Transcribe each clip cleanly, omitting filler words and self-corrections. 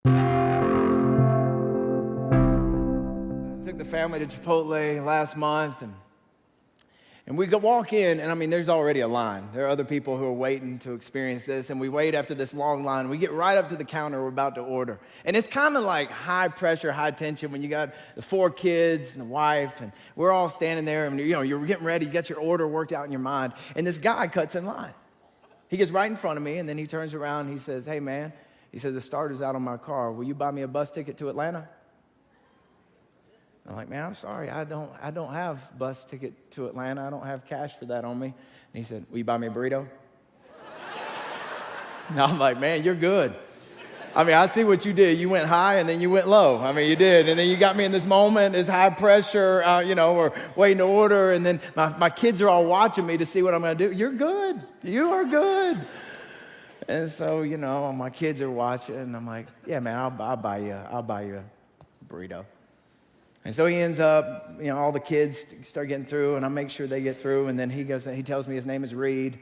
I took the family to Chipotle last month, and we walk in, and I mean, there's already a line. There are other people who are waiting to experience this, and we wait after this long line. We get right up to the counter we're about to order. And it's kind of like high pressure, high tension when you got the 4 kids and the wife, and we're all standing there, and you're getting ready, you got your order worked out in your mind, and this guy cuts in line. He gets right in front of me, and then he turns around, and he says, "Hey, man," he says, "the starter's out on my car. Will you buy me a bus ticket to Atlanta?" I'm like, "Man, I'm sorry, I don't have bus ticket to Atlanta. I don't have cash for that on me." And he said, "Will you buy me a burrito?" And I'm like, "Man, you're good. I mean, I see what you did. You went high and then you went low. I mean, you did. And then you got me in this moment, this high pressure, we're waiting to order. And then my kids are all watching me to see what I'm going to do. You're good. You are good." And so, my kids are watching. And I'm like, "Yeah, man, I'll buy you a burrito." And so he ends up, all the kids start getting through, and I make sure they get through. And then he tells me his name is Reed.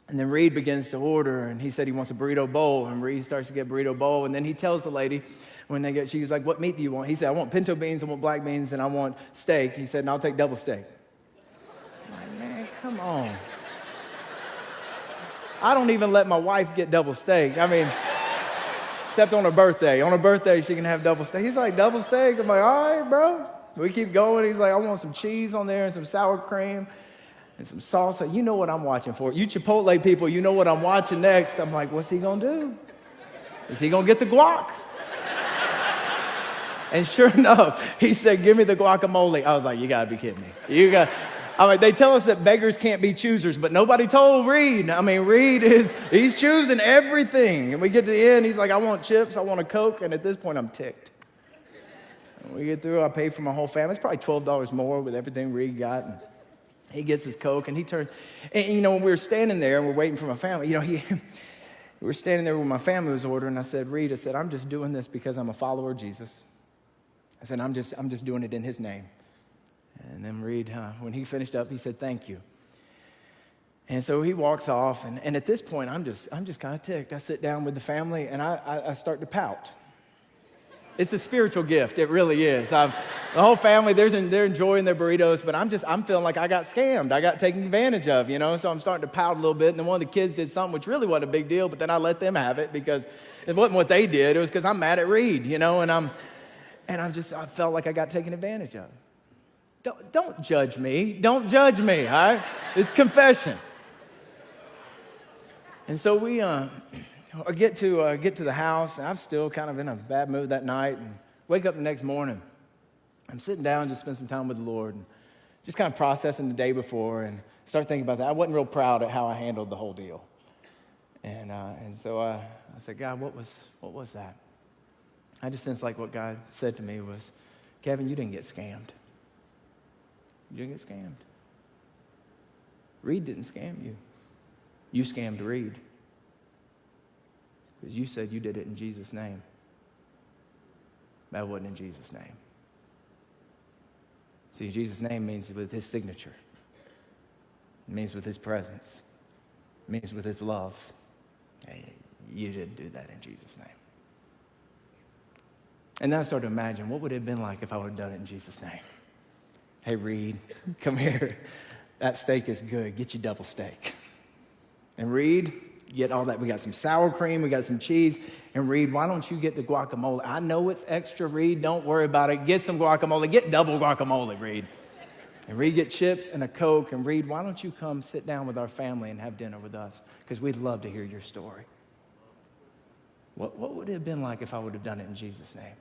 And then Reed begins to order, and he said he wants a burrito bowl. And Reed starts to get burrito bowl. And then he tells the lady, she was like, "What meat do you want?" He said, "I want pinto beans, I want black beans, and I want steak." He said, "And I'll take double steak." I'm like, man, come on. I don't even let my wife get double steak. I mean, except on her birthday. On her birthday, she can have double steak. He's like, "Double steak?" I'm like, "All right, bro." We keep going. He's like, "I want some cheese on there and some sour cream and some salsa." You know what I'm watching for. You Chipotle people, you know what I'm watching next. I'm like, what's he going to do? Is he going to get the guac? And sure enough, he said, "Give me the guacamole." I was like, you got to be kidding me. I'm like, they tell us that beggars can't be choosers, but nobody told Reed. I mean, he's choosing everything. And we get to the end, he's like, "I want chips, I want a Coke." And at this point, I'm ticked. And we get through, I pay for my whole family. It's probably $12 more with everything Reed got. And he gets his Coke, and he turns. And, when we were standing there and we're waiting for my family, we were standing there when my family was ordering. I said, "Reed," I said, "I'm just doing this because I'm a follower of Jesus." I said, I'm just doing it in his name." And then Reed, when he finished up, he said, "Thank you." And so he walks off, and at this point, I'm just kind of ticked. I sit down with the family, and I start to pout. It's a spiritual gift. It really is. The whole family, they're enjoying their burritos, but I'm feeling like I got scammed. I got taken advantage of, so I'm starting to pout a little bit. And then one of the kids did something which really wasn't a big deal, but then I let them have it because it wasn't what they did. It was because I'm mad at Reed, and I felt like I got taken advantage of. Don't judge me. Don't judge me, all right? It's confession. And so we get to the house, and I'm still kind of in a bad mood that night, and wake up the next morning. I'm sitting down, just spend some time with the Lord, and just kind of processing the day before, and start thinking about that. I wasn't real proud at how I handled the whole deal. And so I said, "God, what was that?" I just sensed like what God said to me was, "Kevin, you didn't get scammed. You didn't get scammed. Reed didn't scam you. You scammed Reed. Because you said you did it in Jesus' name. That wasn't in Jesus' name." See, Jesus' name means with his signature. It means with his presence. It means with his love. Hey, you didn't do that in Jesus' name. And then I started to imagine, what would it have been like if I would have done it in Jesus' name? "Hey, Reed, come here. That steak is good. Get you double steak." And Reed, get all that. We got some sour cream. We got some cheese. And Reed, why don't you get the guacamole? I know it's extra, Reed. Don't worry about it. Get some guacamole. Get double guacamole, Reed. And Reed, get chips and a Coke. And Reed, why don't you come sit down with our family and have dinner with us? Because we'd love to hear your story. What would it have been like if I would have done it in Jesus' name?